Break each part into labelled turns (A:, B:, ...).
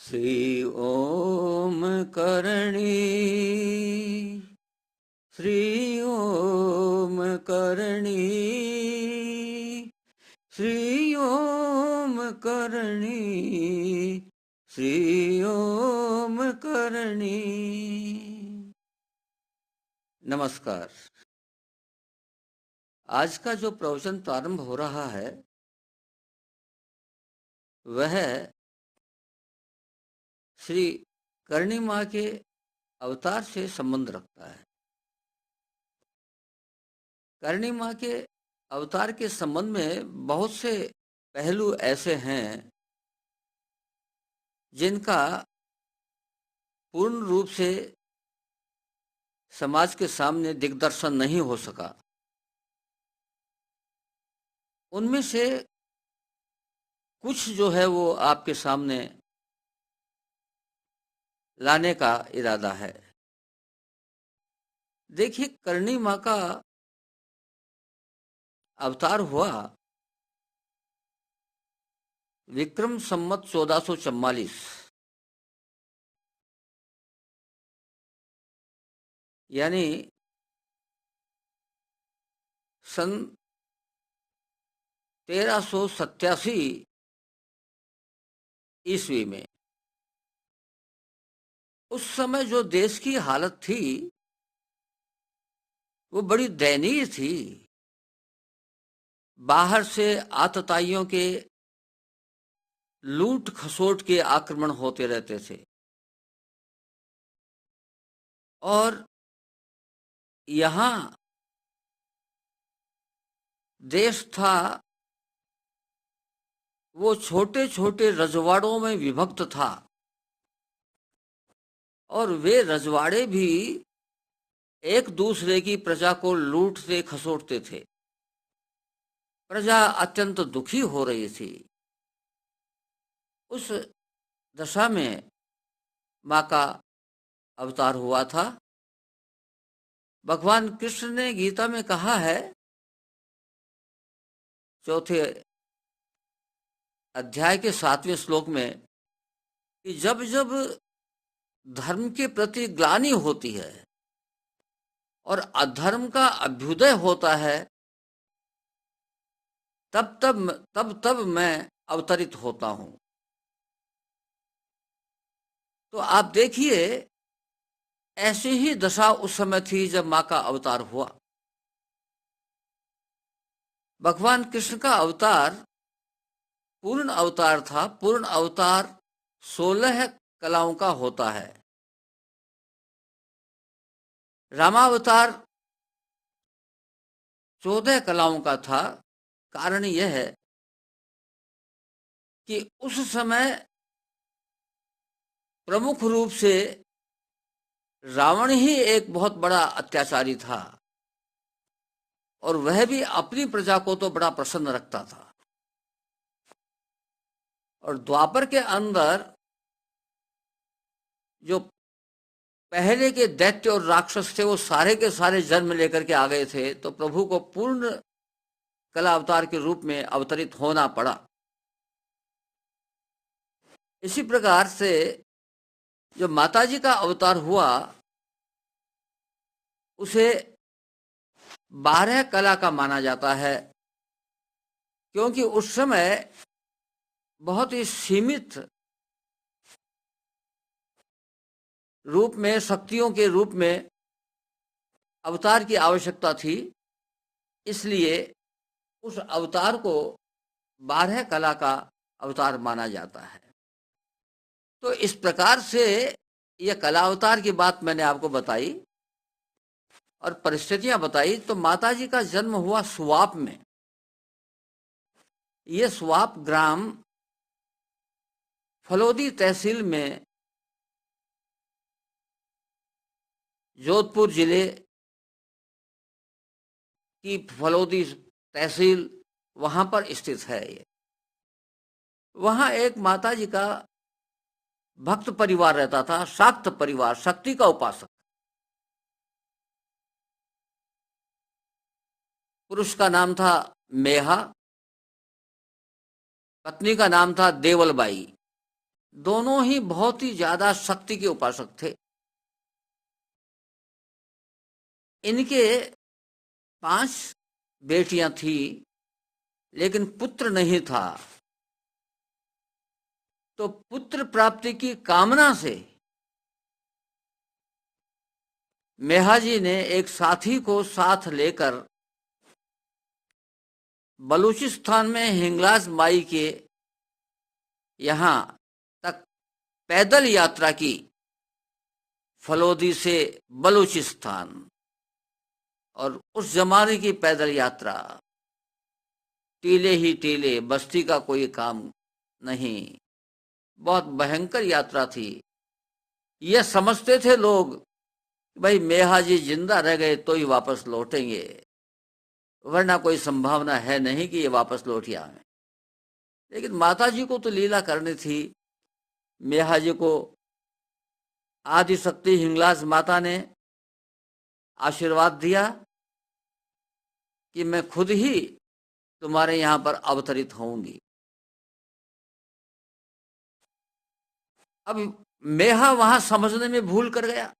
A: श्री ओम करणी, श्री ओम करणी, श्री ओम करणी, श्री ओम करणी। नमस्कार। आज का जो प्रवचन प्रारंभ हो रहा है वह श्री करणी माँ के अवतार से संबंध रखता है। करणी माँ के अवतार के संबंध में बहुत से पहलू ऐसे हैं जिनका पूर्ण रूप से समाज के सामने दिग्दर्शन नहीं हो सका। उनमें से कुछ जो है वो आपके सामने लाने का इरादा है। देखिए, करणी माँ का अवतार हुआ विक्रम संवत 1444, यानी सन 1387 ईस्वी में। उस समय जो देश की हालत थी वो बड़ी दयनीय थी। बाहर से आतताइयों के लूट खसोट के आक्रमण होते रहते थे और यहाँ देश था वो छोटे छोटे रजवाड़ों में विभक्त था और वे रजवाड़े भी एक दूसरे की प्रजा को लूटते खसोटते थे। प्रजा अत्यंत दुखी हो रही थी। उस दशा में माँ का अवतार हुआ था। भगवान कृष्ण ने गीता में कहा है, चौथे अध्याय के 7वें श्लोक में, कि जब जब धर्म के प्रति ग्लानि होती है और अधर्म का अभ्युदय होता है तब मैं अवतरित होता हूं। तो आप देखिए, ऐसी ही दशा उस समय थी जब माँ का अवतार हुआ। भगवान कृष्ण का अवतार पूर्ण अवतार था। पूर्ण अवतार 16 कलाओं का होता है। रामावतार 14 कलाओं का था। कारण यह है कि उस समय प्रमुख रूप से रावण ही एक बहुत बड़ा अत्याचारी था और वह भी अपनी प्रजा को तो बड़ा प्रसन्न रखता था। और द्वापर के अंदर जो पहले के दैत्य और राक्षस थे वो सारे के सारे जन्म लेकर के आ गए थे, तो प्रभु को पूर्ण कला अवतार के रूप में अवतरित होना पड़ा। इसी प्रकार से जो माताजी का अवतार हुआ उसे 12 कला का माना जाता है, क्योंकि उस समय बहुत ही सीमित रूप में, शक्तियों के रूप में अवतार की आवश्यकता थी। इसलिए उस अवतार को 12 कला का अवतार माना जाता है। तो इस प्रकार से यह कला अवतार की बात मैंने आपको बताई और परिस्थितियां बताई। तो माताजी का जन्म हुआ सुवाप में। यह सुवाप ग्राम फलोदी तहसील में, जोधपुर जिले की फलोदी तहसील, वहां पर स्थित है। ये वहां एक माताजी का भक्त परिवार रहता था, शाक्त परिवार, शक्ति का उपासक। पुरुष का नाम था मेहा, पत्नी का नाम था देवलबाई। दोनों ही बहुत ही ज्यादा शक्ति के उपासक थे। इनके 5 बेटियां थी, लेकिन पुत्र नहीं था। तो पुत्र प्राप्ति की कामना से मेहाजी ने एक साथी को साथ लेकर बलूचिस्तान में हिंगलाज माई के यहाँ तक पैदल यात्रा की, फलोदी से बलूचिस्तान। और उस जमाने की पैदल यात्रा, टीले ही टीले, बस्ती का कोई काम नहीं, बहुत भयंकर यात्रा थी। यह समझते थे लोग, भाई मेहाजी जिंदा रह गए तो ही वापस लौटेंगे, वरना कोई संभावना है नहीं कि ये वापस लौट आए। लेकिन माताजी को तो लीला करनी थी। मेहाजी को आदि शक्ति हिंगलाज माता ने आशीर्वाद दिया कि मैं खुद ही तुम्हारे यहां पर अवतरित होऊंगी। अब मेहा वहां समझने में भूल कर गया।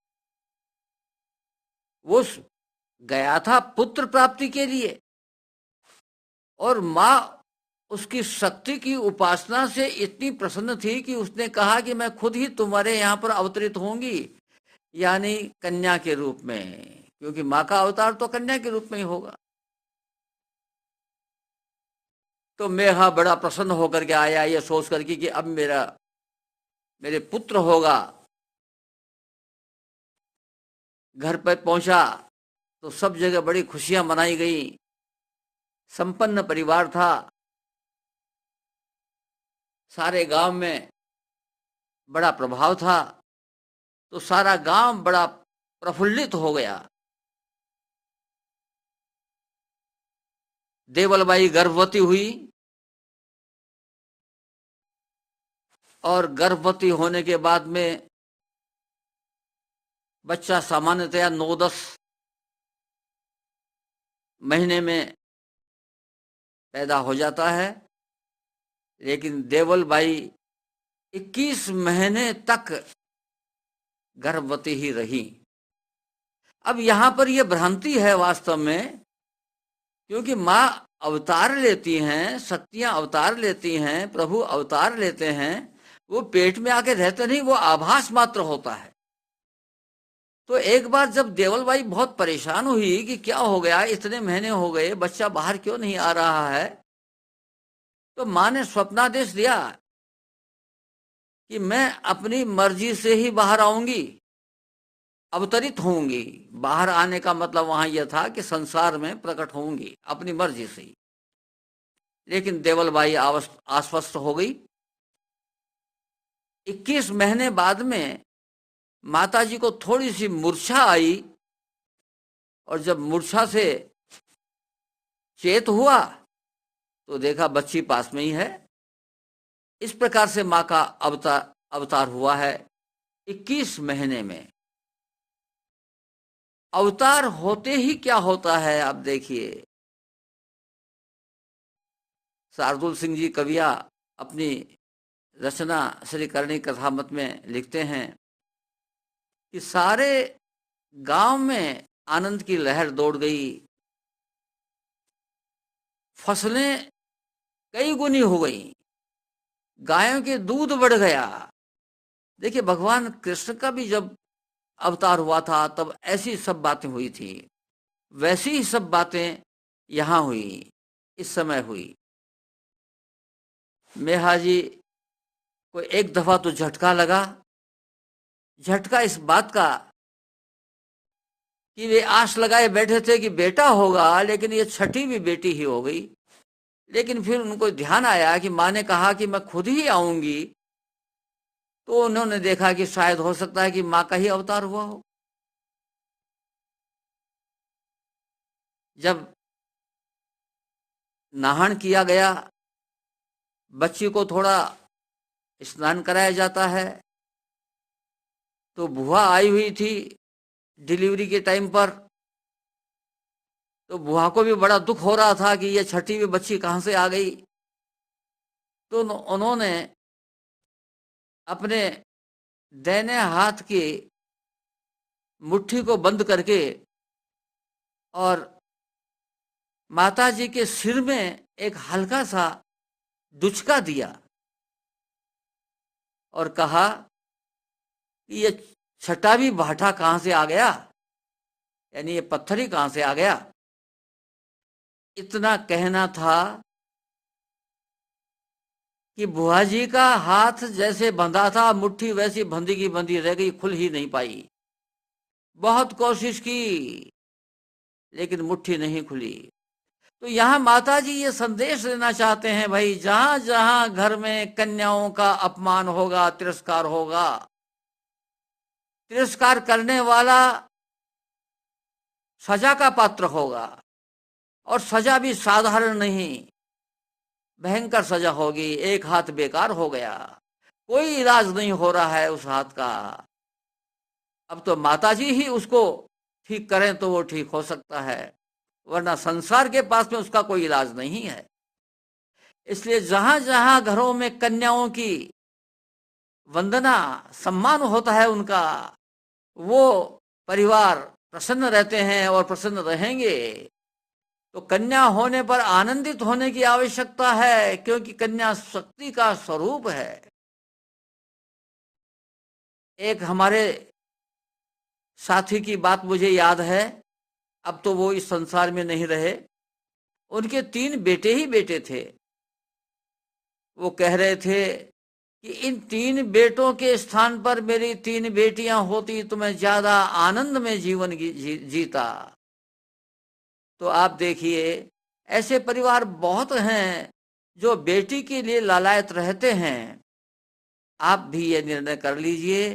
A: वो गया था पुत्र प्राप्ति के लिए, और मां उसकी शक्ति की उपासना से इतनी प्रसन्न थी कि उसने कहा कि मैं खुद ही तुम्हारे यहां पर अवतरित होंगी, यानी कन्या के रूप में, क्योंकि मां का अवतार तो कन्या के रूप में ही होगा। तो मेहा बड़ा प्रसन्न होकर के आया, ये सोच करके कि अब मेरे पुत्र होगा। घर पर पहुंचा तो सब जगह बड़ी खुशियां मनाई गई। संपन्न परिवार था, सारे गांव में बड़ा प्रभाव था, तो सारा गांव बड़ा प्रफुल्लित हो गया। देवलबाई गर्भवती हुई, और गर्भवती होने के बाद में बच्चा सामान्यतया 9-10 महीने में पैदा हो जाता है, लेकिन देवलबाई 21 महीने तक गर्भवती ही रही। अब यहां पर यह भ्रांति है वास्तव में, क्योंकि मां अवतार लेती हैं, शक्तियां अवतार लेती हैं, प्रभु अवतार लेते हैं, वो पेट में आके रहते नहीं, वो आभास मात्र होता है। तो एक बार जब देवलबाई बहुत परेशान हुई कि क्या हो गया, इतने महीने हो गए, बच्चा बाहर क्यों नहीं आ रहा है, तो मां ने स्वप्नादेश दिया कि मैं अपनी मर्जी से ही बाहर आऊंगी, अवतरित होंगी। बाहर आने का मतलब वहां यह था कि संसार में प्रकट होंगी अपनी मर्जी से ही। लेकिन देवलबाई आश्वस्त हो गई। 21 महीने बाद में माताजी को थोड़ी सी मूर्छा आई, और जब मूर्छा से चेत हुआ तो देखा बच्ची पास में ही है। इस प्रकार से मां का अवतार हुआ है 21 महीने में। अवतार होते ही क्या होता है, आप देखिए। शार्दुल सिंह जी कविया अपनी रचना श्री करणी कथामृत में लिखते हैं कि सारे गांव में आनंद की लहर दौड़ गई, फसलें कई गुनी हो गई, गायों के दूध बढ़ गया। देखिए, भगवान कृष्ण का भी जब अवतार हुआ था तब ऐसी सब बातें हुई थी, वैसी ही सब बातें यहां हुई, इस समय हुई। मेहाजी को एक दफा तो झटका लगा, झटका इस बात का कि वे आस लगाए बैठे थे कि बेटा होगा, लेकिन ये छठी भी बेटी ही हो गई। लेकिन फिर उनको ध्यान आया कि माँ ने कहा कि मैं खुद ही आऊंगी, तो उन्होंने देखा कि शायद हो सकता है कि माँ का ही अवतार हुआ हो। जब नहान किया गया, बच्ची को थोड़ा स्नान कराया जाता है, तो बुआ आई हुई थी डिलीवरी के टाइम पर। तो बुआ को भी बड़ा दुख हो रहा था कि ये छठी भी बच्ची कहां से आ गई। तो उन्होंने अपने दाहिने हाथ की मुट्ठी को बंद करके और माता जी के सिर में एक हल्का सा दुचका दिया और कहा कि ये छठा भी भाटा कहां से आ गया, यानी ये पत्थर ही कहां से आ गया। इतना कहना था कि बुआ जी का हाथ जैसे बंधा था, मुट्ठी वैसी बंधी की बंधी रह गई, खुल ही नहीं पाई। बहुत कोशिश की लेकिन मुट्ठी नहीं खुली। तो यहाँ माता जी ये संदेश देना चाहते हैं, भाई जहां जहां घर में कन्याओं का अपमान होगा, तिरस्कार होगा, तिरस्कार करने वाला सजा का पात्र होगा, और सजा भी साधारण नहीं, भयंकर सजा होगी। एक हाथ बेकार हो गया, कोई इलाज नहीं हो रहा है उस हाथ का। अब तो माताजी ही उसको ठीक करें तो वो ठीक हो सकता है, वरना संसार के पास में उसका कोई इलाज नहीं है। इसलिए जहां जहां घरों में कन्याओं की वंदना, सम्मान होता है उनका, वो परिवार प्रसन्न रहते हैं और प्रसन्न रहेंगे। तो कन्या होने पर आनंदित होने की आवश्यकता है, क्योंकि कन्या शक्ति का स्वरूप है। एक हमारे साथी की बात मुझे याद है, अब तो वो इस संसार में नहीं रहे। उनके 3 बेटे ही बेटे थे। वो कह रहे थे कि इन 3 बेटों के स्थान पर मेरी 3 बेटियां होती तो मैं ज्यादा आनंद में जीवन जीता। तो आप देखिए, ऐसे परिवार बहुत हैं जो बेटी के लिए लालायत रहते हैं। आप भी ये निर्णय कर लीजिए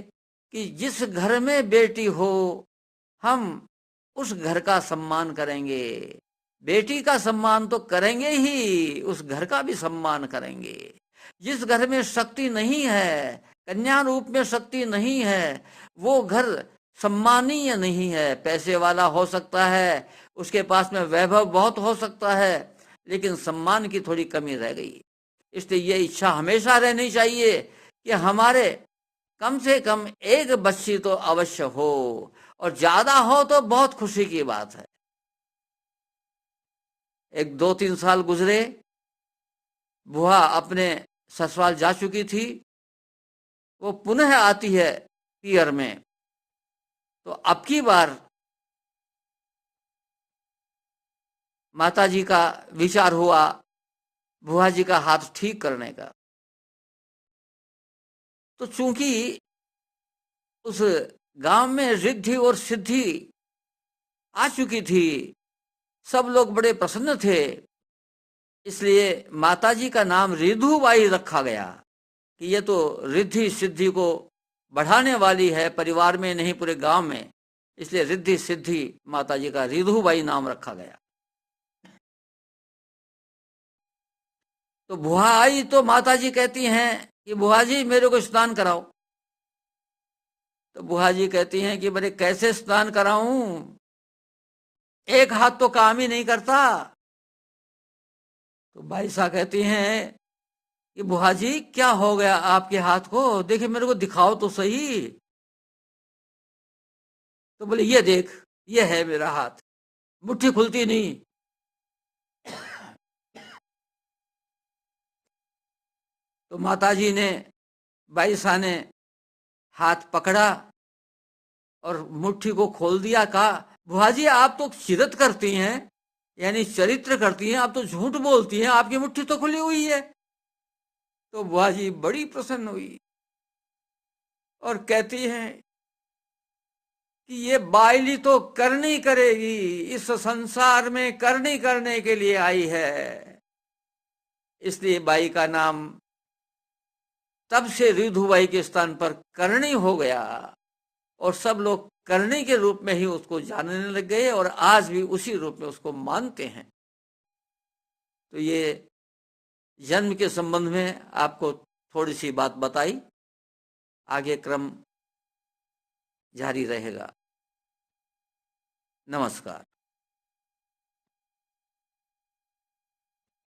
A: कि जिस घर में बेटी हो, हम उस घर का सम्मान करेंगे। बेटी का सम्मान तो करेंगे ही, उस घर का भी सम्मान करेंगे। जिस घर में शक्ति नहीं है, कन्या रूप में शक्ति नहीं है, वो घर सम्मानीय नहीं है। पैसे वाला हो सकता है, उसके पास में वैभव बहुत हो सकता है, लेकिन सम्मान की थोड़ी कमी रह गई। इसलिए ये इच्छा हमेशा रहनी चाहिए कि हमारे कम से कम एक बच्ची तो अवश्य हो, और ज्यादा हो तो बहुत खुशी की बात है। एक 2-3 साल गुजरे, बुआ अपने ससुराल जा चुकी थी, वो पुनः आती है पियर में। तो अब की बार माता जी का विचार हुआ बुआ जी का हाथ ठीक करने का। तो चूंकि उस गांव में रिद्धि और सिद्धि आ चुकी थी, सब लोग बड़े प्रसन्न थे, इसलिए माताजी का नाम रिधुबाई रखा गया कि ये तो रिद्धि सिद्धि को बढ़ाने वाली है, परिवार में नहीं पूरे गांव में। इसलिए रिद्धि सिद्धि माताजी का रिधुबाई नाम रखा गया। तो बुआ आई तो माताजी कहती हैं कि बुआ जी मेरे को स्नान कराओ। तो बुआ जी कहती हैं कि बड़े कैसे स्नान कराऊं, एक हाथ तो काम ही नहीं करता। तो भाई साहब कहती हैं कि बुआ जी क्या हो गया आपके हाथ को, देखिए मेरे को दिखाओ तो सही। तो बोले ये देख, ये है मेरा हाथ, मुट्ठी खुलती नहीं। तो माताजी ने, बाई साहब ने हाथ पकड़ा और मुट्ठी को खोल दिया। कहा बुआ जी आप तो चिरत करती हैं, यानी चरित्र करती हैं, आप तो झूठ बोलती हैं, आपकी मुट्ठी तो खुली हुई है। तो बुआ जी बड़ी प्रसन्न हुई और कहती हैं कि ये बाइली तो करनी करेगी, इस संसार में करनी करने के लिए आई है। इसलिए बाई का नाम तब से रिधुबाई के स्थान पर करणी हो गया, और सब लोग करणी के रूप में ही उसको जानने लग गए, और आज भी उसी रूप में उसको मानते हैं। तो ये जन्म के संबंध में आपको थोड़ी सी बात बताई, आगे क्रम जारी रहेगा। नमस्कार।